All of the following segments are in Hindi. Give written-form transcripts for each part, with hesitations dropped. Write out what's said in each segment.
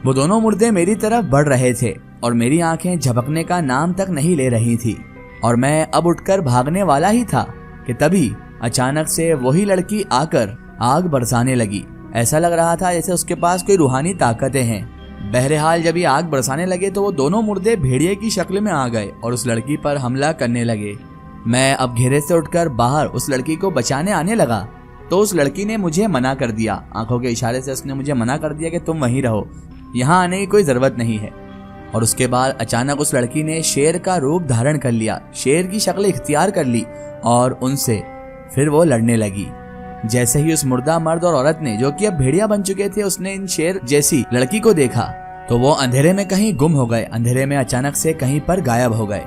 वो दोनों मुर्दे मेरी तरफ बढ़ रहे थे और मेरी आंखें झपकने का नाम तक नहीं ले रही थी और मैं अब उठकर भागने वाला ही था कि तभी अचानक से वही लड़की आकर आग बरसाने लगी। ऐसा लग रहा था जैसे उसके पास कोई रूहानी ताकतें हैं। बहरहाल जब ये आग बरसाने लगे तो वो दोनों मुर्दे भेड़िए की शक्ल में आ गए और उस लड़की पर हमला करने लगे। मैं अब घेरे से उठकर बाहर उस लड़की को बचाने आने लगा तो उस लड़की ने मुझे मना कर दिया। आंखों के इशारे से उसने मुझे मना कर दिया कि तुम वहीं रहो, यहाँ आने की कोई जरूरत नहीं है। और उसके बाद अचानक उस लड़की ने शेर का रूप धारण कर लिया, शेर की शक्ल इख्तियार कर ली और उनसे फिर वो लड़ने लगी। जैसे ही उस मुर्दा मर्द और औरत ने, जो कि अब भेड़िया बन चुके थे, उसने इन शेर जैसी लड़की को देखा तो वो अंधेरे में कहीं गुम हो गए, अंधेरे में अचानक से कहीं पर गायब हो गए।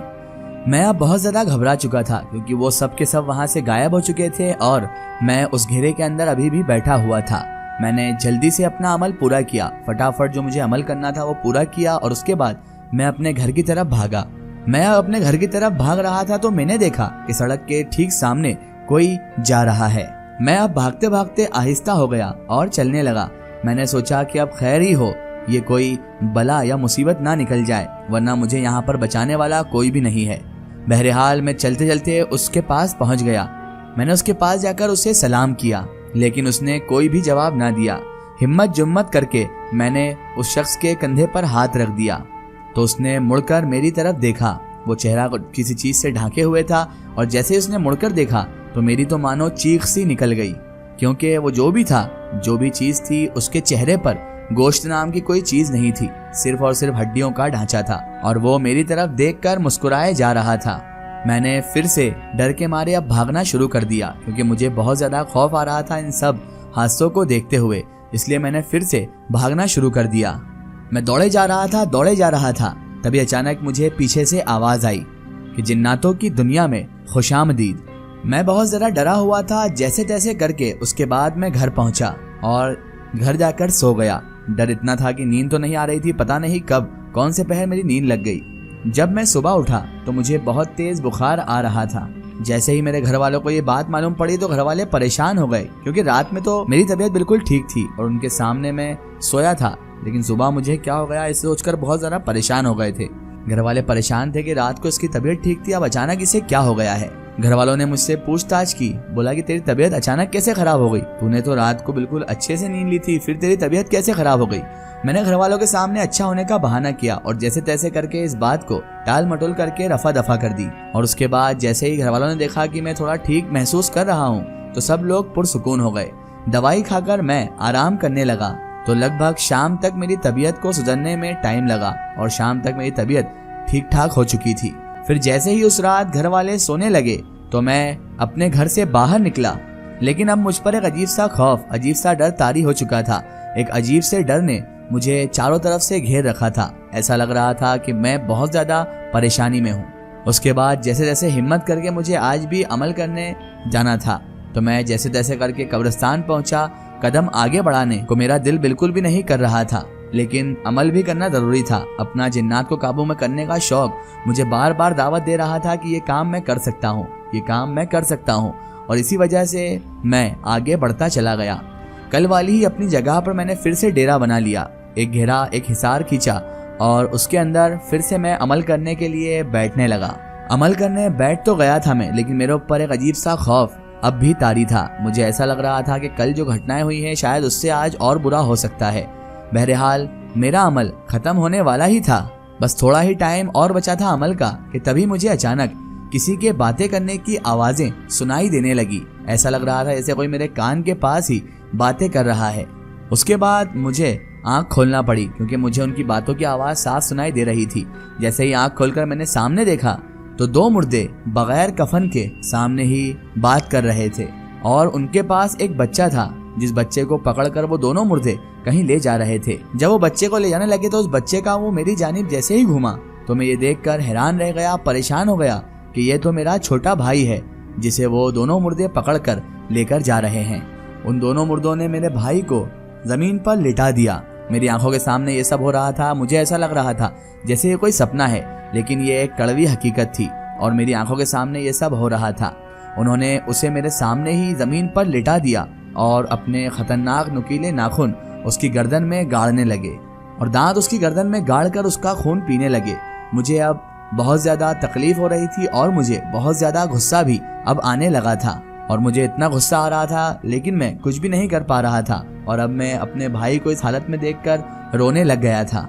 मैं अब बहुत ज्यादा घबरा चुका था क्योंकि वो सब के सब वहां से गायब हो चुके थे और मैं उस घेरे के अंदर अभी भी बैठा हुआ था। मैंने जल्दी से अपना अमल पूरा किया, फटाफट जो मुझे अमल करना था वो पूरा किया और उसके बाद मैं अपने घर की तरफ भागा। मैं अपने घर की तरफ भाग रहा था तो मैंने देखा कि सड़क के ठीक सामने कोई जा रहा है। मैं अब भागते भागते आहिस्ता हो गया और चलने लगा। मैंने सोचा कि अब खैर ही हो, ये कोई बला या मुसीबत ना निकल जाए, वरना मुझे यहाँ पर बचाने वाला कोई भी नहीं है। बहरहाल मैं चलते चलते उसके पास पहुंच गया। मैंने उसके पास जाकर उसे सलाम किया लेकिन उसने कोई भी जवाब ना दिया। हिम्मत जुम्मत करके मैंने उस शख्स के कंधे पर हाथ रख दिया तो उसने मुड़कर मेरी तरफ देखा। वो चेहरा किसी चीज से ढांके हुए था और जैसे उसने मुड़कर देखा तो मेरी तो मानो चीख सी निकल गई, क्योंकि वो जो भी था, जो भी चीज थी, उसके चेहरे पर गोश्त नाम की कोई चीज नहीं थी, सिर्फ और सिर्फ हड्डियों का ढांचा था और वो मेरी तरफ देखकर मुस्कुराए जा रहा था। मैंने फिर से डर के मारे अब भागना शुरू कर दिया क्योंकि मुझे बहुत ज्यादा खौफ आ रहा था इन सब हादसों को देखते हुए, इसलिए मैंने फिर से भागना शुरू कर दिया। मैं दौड़े जा रहा था। तभी अचानक मुझे पीछे से आवाज आई कि जिन्नातों की दुनिया में खुशामदीद। मैं बहुत ज्यादा डरा हुआ था। जैसे तैसे करके उसके बाद मैं घर पहुंचा और घर जाकर सो गया। डर इतना था कि नींद तो नहीं आ रही थी, पता नहीं कब कौन से पहर मेरी नींद लग गई। जब मैं सुबह उठा तो मुझे बहुत तेज बुखार आ रहा था। जैसे ही मेरे घर वालों को ये बात मालूम पड़ी तो घर वाले परेशान हो गए क्योंकि रात में तो मेरी तबीयत बिल्कुल ठीक थी और उनके सामने मैं सोया था, लेकिन सुबह मुझे क्या हो गया इसे सोचकर बहुत ज्यादा परेशान हो गए थे। घर वाले परेशान थे कि रात को इसकी तबीयत ठीक थी, अब अचानक इसे क्या हो गया है। घर वालों ने मुझसे पूछताछ की, बोला कि तेरी तबीयत अचानक कैसे खराब हो गई, तूने तो रात को बिल्कुल अच्छे से नींद ली थी, फिर तेरी तबीयत कैसे खराब हो गई। मैंने घर वालों के सामने अच्छा होने का बहाना किया और जैसे तैसे करके इस बात को टाल मटोल करके रफा दफा कर दी। और उसके बाद जैसे ही घर वालों ने देखा कि मैं थोड़ा ठीक महसूस कर रहा हूँ तो सब लोग पुरसुकून हो गए। दवाई खाकर मैं आराम करने लगा तो लगभग शाम तक मेरी तबीयत को सुधरने में टाइम लगा और शाम तक मेरी तबीयत ठीक ठाक हो चुकी थी। फिर जैसे ही उस रात घर वाले सोने लगे तो मैं अपने घर से बाहर निकला, लेकिन अब मुझ पर एक अजीब सा खौफ, अजीब सा डर तारी हो चुका था। एक अजीब से डर ने मुझे चारों तरफ से घेर रखा था। ऐसा लग रहा था कि मैं बहुत ज्यादा परेशानी में हूँ। उसके बाद जैसे जैसे हिम्मत करके मुझे आज भी अमल करने जाना था तो मैं जैसे तैसे करके कब्रिस्तान पहुंचा। कदम आगे बढ़ाने को मेरा दिल बिल्कुल भी नहीं कर रहा था, लेकिन अमल भी करना जरूरी था। अपना जिन्नात को काबू में करने का शौक मुझे बार बार दावत दे रहा था कि ये काम मैं कर सकता हूँ, ये काम मैं कर सकता हूँ, और इसी वजह से मैं आगे बढ़ता चला गया। कल वाली ही अपनी जगह पर मैंने फिर से डेरा बना लिया, एक घेरा, एक हिसार खींचा और उसके अंदर फिर से मैं अमल करने के लिए बैठने लगा। अमल करने बैठ तो गया था मैं, लेकिन मेरे ऊपर एक अजीब सा खौफ अब भी तारी था। मुझे ऐसा लग रहा था कि कल जो घटनाएं हुई हैं शायद उससे आज और बुरा हो सकता है। बहरहाल मेरा अमल खत्म होने वाला ही था, बस थोड़ा ही टाइम और बचा था अमल का कि तभी मुझे अचानक किसी के बातें करने की आवाजें सुनाई देने लगी। ऐसा लग रहा था जैसे कोई मेरे कान के पास ही बातें कर रहा है। उसके बाद मुझे आंख खोलना पड़ी क्योंकि मुझे उनकी बातों की आवाज साफ सुनाई दे रही थी। जैसे ही आंख खोलकर मैंने सामने देखा तो दो मुर्दे बगैर कफन के सामने ही बात कर रहे थे और उनके पास एक बच्चा था, जिस बच्चे को पकड़कर वो दोनों मुर्दे कहीं ले जा रहे थे। जब वो बच्चे को ले जाने लगे तो उस बच्चे का वो मेरी जानिब जैसे ही घूमा तो मैं ये देखकर हैरान रह गया, परेशान हो गया कि ये तो मेरा छोटा भाई है जिसे वो दोनों मुर्दे पकड़कर लेकर जा रहे हैं। उन दोनों मुर्दों ने मेरे भाई को जमीन पर लिटा दिया। मेरी आंखों के सामने ये सब हो रहा था। मुझे ऐसा लग रहा था जैसे ये कोई सपना है, लेकिन ये एक कड़वी हकीकत थी और मेरी आंखों के सामने ये सब हो रहा था। उन्होंने उसे मेरे सामने ही जमीन पर लिटा दिया और अपने खतरनाक नुकीले नाखून उसकी गर्दन में गाड़ने लगे और दांत उसकी गर्दन में गाड़कर उसका खून पीने लगे। मुझे अब बहुत ज्यादा तकलीफ हो रही थी और मुझे बहुत ज्यादा गुस्सा भी अब आने लगा था। और मुझे इतना गुस्सा आ रहा था, लेकिन मैं कुछ भी नहीं कर पा रहा था। और अब मैं अपने भाई को इस हालत में देखकर रोने लग गया था।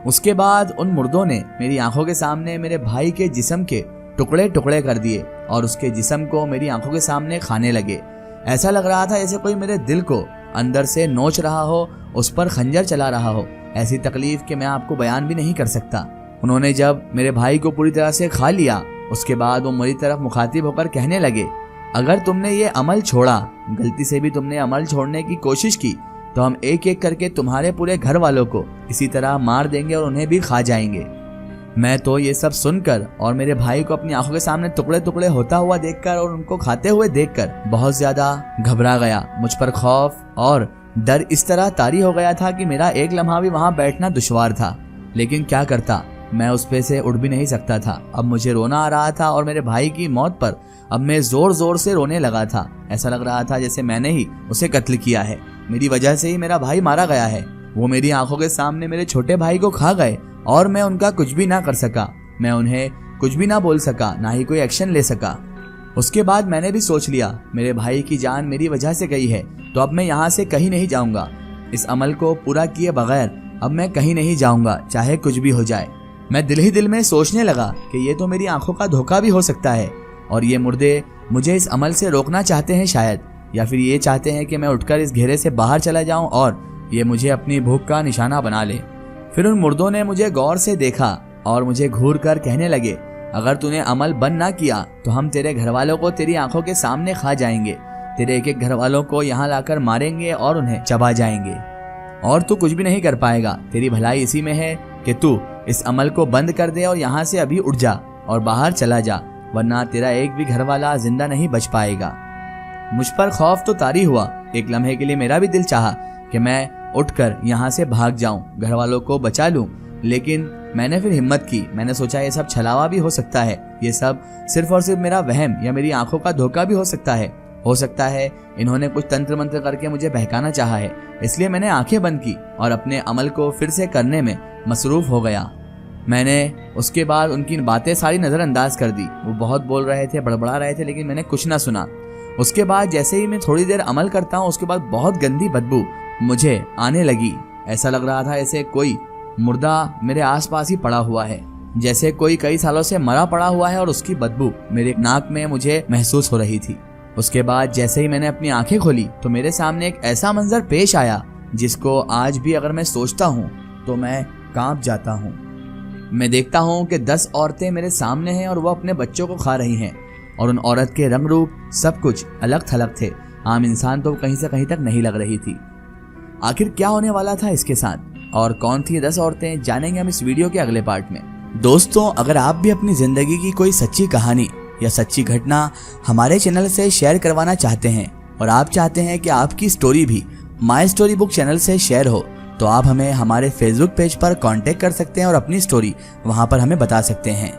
उसके बाद उन मुर्दों ने मेरी आंखों के सामने मेरे भाई के जिस्म के टुकड़े टुकड़े कर दिए और उसके जिस्म को मेरी आंखों के सामने खाने लगे। ऐसा लग रहा था जैसे कोई मेरे दिल को अंदर से नोच रहा हो, उस पर खंजर चला रहा हो। ऐसी तकलीफ कि मैं आपको बयान भी नहीं कर सकता। उन्होंने जब मेरे भाई को पूरी तरह से खा लिया, उसके बाद वो मेरी तरफ मुखातिब होकर कहने लगे, अगर तुमने ये अमल छोड़ा, गलती से भी तुमने अमल छोड़ने की कोशिश की, तो हम एक एक करके तुम्हारे पूरे घर वालों को इसी तरह मार देंगे और उन्हें भी खा जाएंगे। मैं तो ये सब सुनकर और मेरे भाई को अपनी आंखों के सामने टुकड़े टुकड़े होता हुआ देखकर और उनको खाते हुए देखकर बहुत ज्यादा घबरा गया। मुझ पर खौफ और डर इस तरह तारी हो गया था कि मेरा एक लम्हा भी वहां बैठना दुश्वार था। लेकिन क्या करता, मैं उस पे से उठ भी नहीं सकता था। अब मुझे रोना आ रहा था और मेरे भाई की मौत पर अब मैं जोर जोर से रोने लगा था। ऐसा लग रहा था जैसे मैंने ही उसे कत्ल किया है, मेरी वजह से ही मेरा भाई मारा गया है। वो मेरी आंखों के सामने मेरे छोटे भाई को खा गए और मैं उनका कुछ भी ना कर सका। मैं उन्हें कुछ भी ना बोल सका, ना ही कोई एक्शन ले सका। उसके बाद मैंने भी सोच लिया, मेरे भाई की जान मेरी वजह से गई है, तो अब मैं यहाँ से कहीं नहीं जाऊंगा। इस अमल को पूरा किए बगैर अब मैं कहीं नहीं जाऊंगा, चाहे कुछ भी हो जाए। मैं दिल ही दिल में सोचने लगा कि ये तो मेरी आंखों का धोखा भी हो सकता है और ये मुर्दे मुझे इस अमल से रोकना चाहते हैं शायद, या फिर ये चाहते हैं कि मैं उठकर इस घेरे से बाहर चला जाऊं और ये मुझे अपनी भूख का निशाना बना ले। फिर उन मुर्दों ने मुझे गौर से देखा और मुझे घूर कर कहने लगे, अगर तूने अमल बंद ना किया तो हम तेरे घर वालों को तेरी आंखों के सामने खा जाएंगे। तेरे एक एक घर वालों को यहाँ लाकर मारेंगे और उन्हें चबा जाएंगे और तू कुछ भी नहीं कर पाएगा। तेरी भलाई इसी में है कि तू इस अमल को बंद कर दे और यहाँ से अभी उठ जा और बाहर चला जा, वरना तेरा एक भी घर वाला जिंदा नहीं बच पाएगा। मुझ पर खौफ तो तारी हुआ। एक लम्हे के लिए मेरा भी दिल चाहा कि मैं उठकर यहाँ से भाग जाऊं, घर वालों को बचा लूं, लेकिन मैंने फिर हिम्मत की। मैंने सोचा ये सब छलावा भी हो सकता है, ये सब सिर्फ और सिर्फ मेरा वहम या मेरी आंखों का धोखा भी हो सकता है इन्होंने कुछ तंत्र मंत्र करके मुझे बहकाना चाहा है। इसलिए मैंने आंखें बंद की और अपने अमल को फिर से करने में मसरूफ हो गया। मैंने उसके बाद उनकी बातें सारी नजरअंदाज कर दी। वो बहुत बोल रहे थे, बड़बड़ा रहे थे, लेकिन मैंने कुछ ना सुना। उसके बाद जैसे ही मैं थोड़ी देर अमल करता हूँ, उसके बाद बहुत गंदी बदबू मुझे आने लगी। ऐसा लग रहा था जैसे कोई मुर्दा मेरे आसपास ही पड़ा हुआ है, जैसे कोई कई सालों से मरा पड़ा हुआ है और उसकी बदबू मेरे नाक में मुझे महसूस हो रही थी। उसके बाद जैसे ही मैंने अपनी आंखें खोली तो मेरे सामने एक ऐसा मंजर पेश आया जिसको आज भी अगर मैं सोचता हूँ तो मैं कांप जाता हूँ। मैं देखता हूँ कि 10 औरतें मेरे सामने हैं और वो अपने बच्चों को खा रही हैं और उन औरत के रंग रूप सब कुछ अलग थलग थे। आम इंसान तो कहीं से कहीं तक नहीं लग रही थी। आखिर क्या होने वाला था इसके साथ और कौन थी 10 औरतें, जानेंगे हम इस वीडियो के अगले पार्ट में। दोस्तों, अगर आप भी अपनी जिंदगी की कोई सच्ची कहानी या सच्ची घटना हमारे चैनल से शेयर करवाना चाहते हैं और आप चाहते हैं कि आपकी स्टोरी भी माय स्टोरी बुक चैनल से शेयर हो, तो आप हमें हमारे फेसबुक पेज पर कांटेक्ट कर सकते हैं और अपनी स्टोरी वहां पर हमें बता सकते हैं।